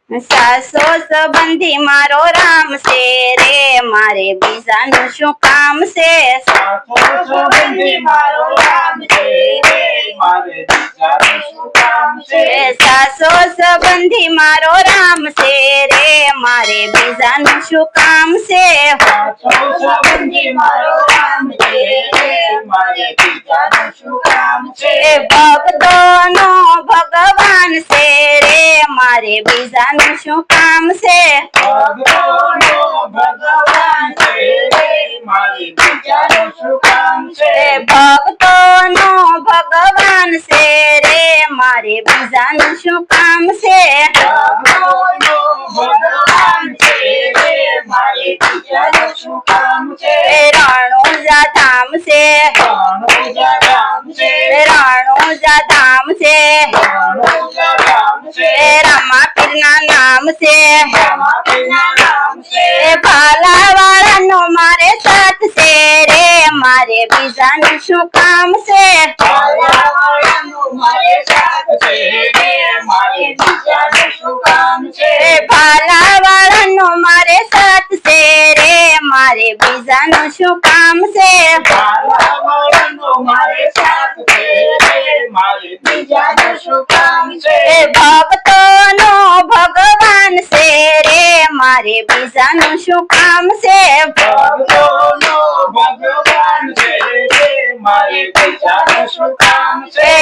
સાસો સંબંધી મારો રામ છે રે, મારે બીજાનું શું કામ છે? સાસો સંબંધી મારો રામ છે રે, મારે બીજાનું શું કામ છે? સાસો સંબંધી મારો રામ છે રે, મારે બીજાનું શું કામ છે? સાસો સંબંધી મારો રામ છે રે, મારે બીજાનું શું કામ છે? ભક્તોનો ભગવાન છે રે, મારે બીજાનું શું કામ છે? ભક્તોનો ભગવાન છે રે, મારે બીજાનું શું કામ છે? ભક્તોનો ભગવાન છે રે, મારે બીજાનું શું કામ છે? ભક્તોનો ભગવાન છે રે, મારે બીજાનું શું કામ છે? રણુજા ધામ છે, રણુજા ધામ છે, રણુજા ધામ છે, રણુજા ધામ છે, રામાપીરના નામ છે, રામાપીરના નામ છે, ભાલાવાળાનો મારે સાથ છે રે, મારે બીજાનું શું કામ છે? ભાલાવાળાનો મારે સાથ છે રે, મારે બીજાનું શું કામ છે? ભાલાવાળાનો મારે સાથ છે રે, મારે બીજાનું શું કામ છે? ભાલાવાળાનો મારે સાથ છે રે, મારે બીજાનું શું કામ છે? ભક્તોનો ભગવાન છે રે, મારે બીજાનું શું કામ છે? ભક્તોનો ભગવાન છે રે, મારે બીજાનું શું કામ છે?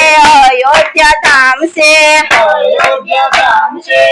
અયોધ્યા ધામ છે, અયોધ્યા ધામ છે,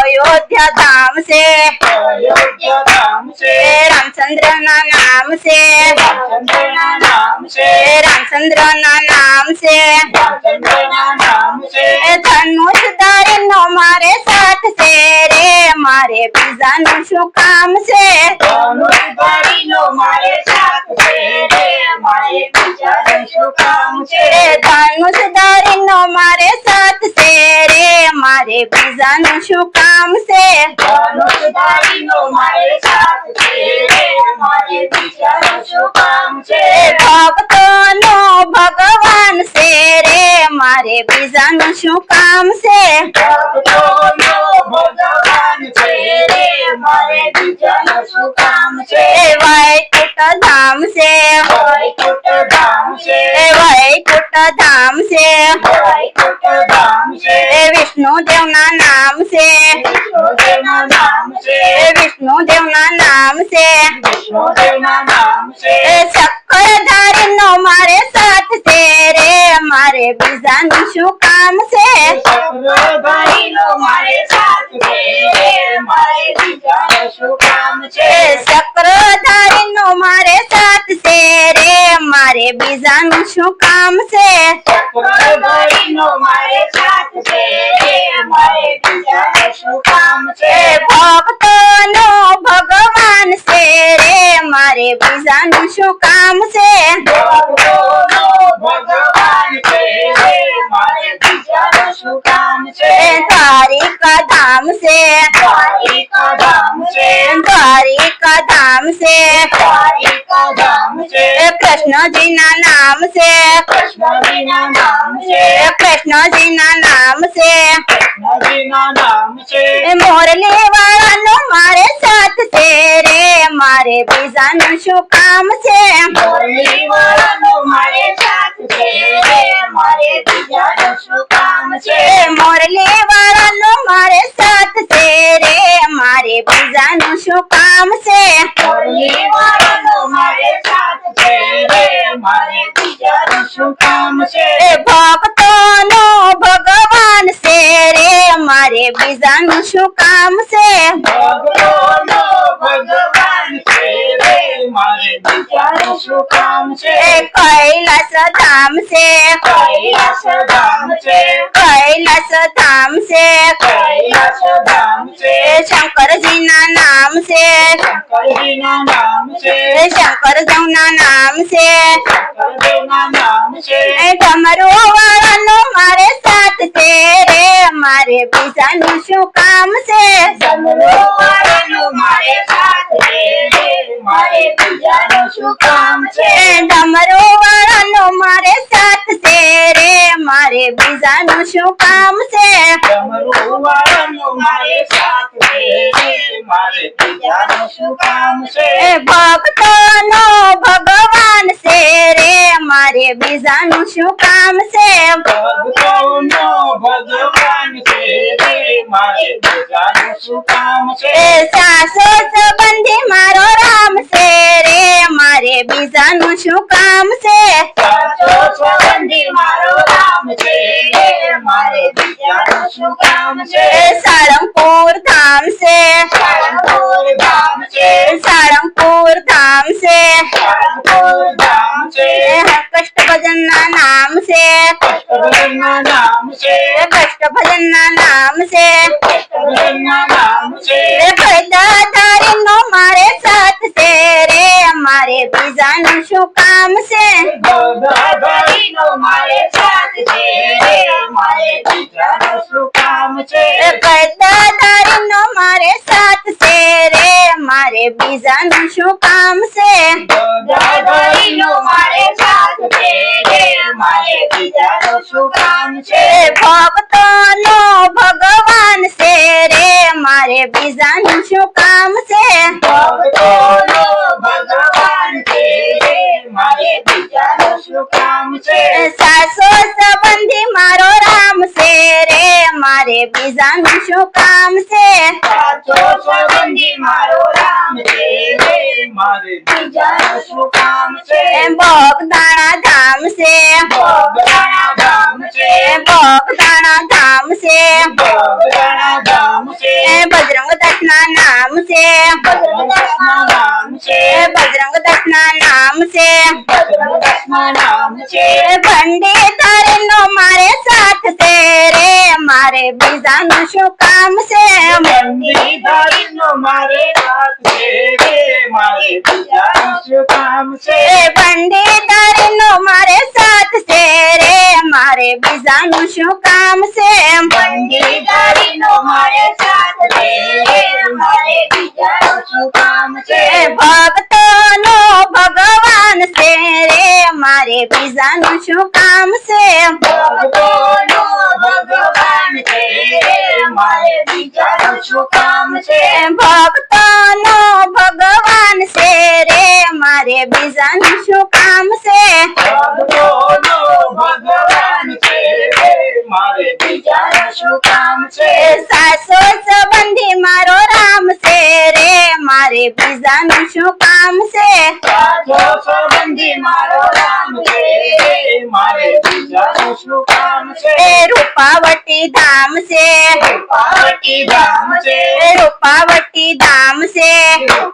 અયોધ્યા ધામ છે, અયોધ્યા ધામ છે, રામચંદ્રના નામ છે, રામચંદ્રના નામ છે, રામચંદ્રના નામ છે, રામચંદ્રના નામ છે, ધનુષધારીનો મારે સાથ છે રે, મારે બીજાનું શું કામ છે? ધનુષધારીનો મારે સાથ છે રે, મારે બીજાનું શું કામ છે? ધનુષધારીનો મારે સાથ છે રે, મારે બીજાનું શું કામ છે? ધનુષધારીનો મારે સાથ છે રે, મારે બીજાનું શું કામ છે? ભક્તોનો ભગવાન છે રે, મારે બીજાનું શું કામ છે? ભક્તોનો ભગવાન છે રે, મારે બીજાનું શું કામ છે? વૈકુંઠ ધામ છે, વૈકુંઠ ધામ છે, વૈકુંઠ ધામ છે, વૈકુંઠ ધામ છે, વિષ્ણુદેવના નામ છે, વિષ્ણુદેવના નામ છે, વિષ્ણુદેવના નામ છે, વિષ્ણુદેવના નામ છે, ચક્કરધારીનો મારે સાથ છે રે, મારે બીજાનું શું કામ છે? ચક્રધારીનો મારે સાથ છે રે, મારે બીજાનું શું કામ છે? ચક્રધારીનો મારે સાથ છે રે, મારે બીજાનું શું કામ છે? ચક્રધારીનો મારે સાથ છે રે, મારે બીજાનું શું કામ છે? ભક્તોનો ભગવાન છે રે, મારે બીજાનું શું કામ છે? ભક્તોનો ભગવાન છે રે, મારે બીજાનું શું કામ છે? દ્વારિકા ધામ છે, દ્વારિકા ધામ છે, દ્વારિકા ધામ છે, દ્વારિકા ધામ છે, કૃષ્ણજીના નામ છે, કૃષ્ણજીના નામ છે, કૃષ્ણજીના નામ છે, કૃષ્ણજીના નામ છે, મોરલી વાળાનો મારે સાથ છે રે, મારે બીજાનું શું કામ છે? મુરલીવાળાનો મારે સાથ છે રે, મારે બીજાનું શું કામ છે? મોરલી વાળાનો મારે સાથ છે રે, મારે બીજાનું શું કામ છે? મુરલીવાળાનો મારે સાથ છે રે, મારે બીજાનું શું કામ છે? ભક્તોનો ભગવાન છે રે, મારે બીજાનું શું કામ છે? ભક્તોનો ભગવાન છે રે, મારે બીજાનું શું કામ છે? કૈલાસ ધામ છે, કૈલાસ ધામ છે, કૈલાસ ધામ છે, કૈલાસ ધામ છે, શંકરજીના નામ છે, શંકરજીના નામ છે, શંકરજીના નામ છે, શંકરદેવના નામ છે, ડમરુ વાળાનો મારે સાથ છે રે, મારે બીજાનું શું કામ છે? ડમરુવાળાનો મારે સાથ છે રે, મારે મારે બીજાનું શું કામ છે? ડમરો વાળાનો મારે સાથ છે રે મારે બીજાનું શું કામ છે? ડમરું વાળાનો મારે સાથ છે રે મારે બીજાનું શું કામ છે? ભક્તોનો ભગવાન છે રે મારે બીજાનું શું કામ છે? ભક્તોનો ભગવાન છે રે મારે બીજાનું શું કામ છે? સાસો સંબંધી મારો રામ છે રે મારે બીજાનું શું કામ છે? સાચો સંબંધી મારો રામ છે રે મારે બીજાનું શું કામ છે? સાળંગપુર ધામ છે સાળંગપુર ધામ છે સાળંગપુર ધામ છે સાળંગપુર ધામ છે કષ્ટભજન ના નામ છે કષ્ટભજનના નામ છે કષ્ટભજન ના નામ છે કષ્ટભજનના નામ છે ભૈદાધારી નો મારે સાથ છે રે મારે બીજાનું શું કામ છે? ગોદાવરીનો મારે સાથ છે રે મારે બીજાનું શું કામ છે? ભૈદાધારી નો મારે સાથ છે રે મારે બીજાનું શું કામ છે? ગોદાવરીનો મારે સાથ છે રે મારે બીજાનું શું કામ છે? ભક્તોનો ભગવાન છે રે મારે બીજાનું શું કામ છે? ભક્તોનો ભગવાન છે રે મારે બીજાનું શું કામ છે? સાસો સંબંધી મારો રામ છે રે મારે બીજાનું શું કામ છે? સાચો સંબંધી મારો રામ છે રે મારે બીજાનું શું કામ છે? ભોગદાણા ધામ છે ભોગદાણા ધામ છે ભોગદાણા ધામ છે ભોગદાણા ધામ છે બજરંગ દત્તના નામ છે ભદ્રદાસના નામ છે બજરંગ દત્તના નામ છે ભદ્રદાસના નામ છે ભંડેધારી નો મારે સાથ છે રે મારે બીજાનું શું કામ છે? બંદીધારીનો મારે સાથ છે રે મારે બીજાનું શું કામ છે? ભંડેધારી નો મારે સાથ છે રે મારે બીજાનું શું કામ છે? બંદીધારીનો મારે સાથ છે રે મારે બીજાનું શું કામ છે? ભક્તોનો ભગવાન છે રે મારે બીજાનું શું કામ છે? ભક્તોનો ભગવાન છે રે મારે બીજાનું શું કામ છે? ભક્તોનો ભગવાન છે રે મારે બીજાનું શું કામ છે? ભક્તોનો ભગવાન છે રે મારે બીજાનું શું કામ છે? સાસો સંબંધી મારો રામ છે રે મારે બીજાનું શું કામ છે? સાચો સંબંધી મારો રામ છે રે મારે બીજાનું શું કામ છે? રૂપાવટી ધામ છે પાર્વતી ધામ છે રૂપાવટી ધામ છે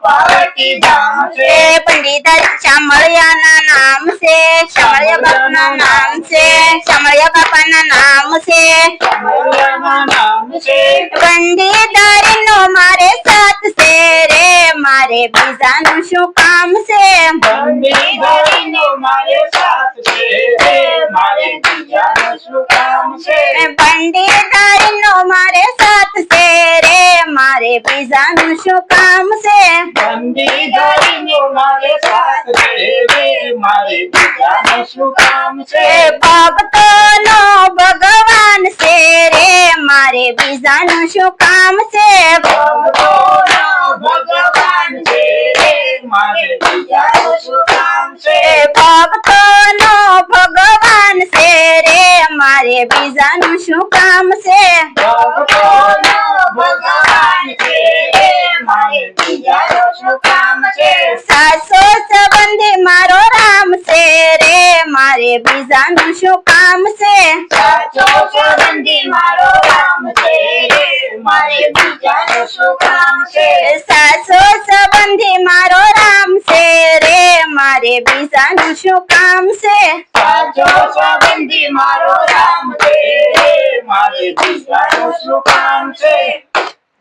પાર્વતી ધામ છે પંડિત શામળિયાના નામ છે શામળિયા બાપાના નામ છે શામળિયા બાપાના નામ છે કમળિયાના નામ છે પંડિતારી નો મારે સાથ છે રે મારે બીજાનું શું કામ છે? બંદીધારીનો મારે સાથ છે રે મારે બીજાનું શું કામ છે? પંડિતારી નો મારે સાથ છે રે મારે બીજાનું શું કામ છે? બંદીધારીનો મારે સાથ છે રે મારે બીજાનું શું કામ છે? ભક્તોનો ભગવાન છે રે મારે બીજાનું શું કામ છે? ભક્તોનો ભગવાન છે રે મારે બીજાનું શું કામ છે? ભક્તોનો ભગવાન છે રે મારે બીજાનું શું કામ છે? ભક્તોનો ભગવાન છે રે મારે બીજાનું શું કામ છે? સાસો સંબંધી મારો રામ છે રે મારે બીજાનું શું કામ છે? સાચો સંબંધી મારો રામ છે રે મારે બીજાનું શું કામ છે? સાસો સંબંધી મારો રામ છે રે મારે બીજાનું શું કામ છે? સાચો સંબંધી મારો રામ છે રે મારે બીજાનું શું કામ છે?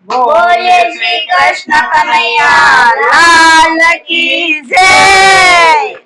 બોલે શ્રી કૃષ્ણ કનૈયા લાલ કી જય.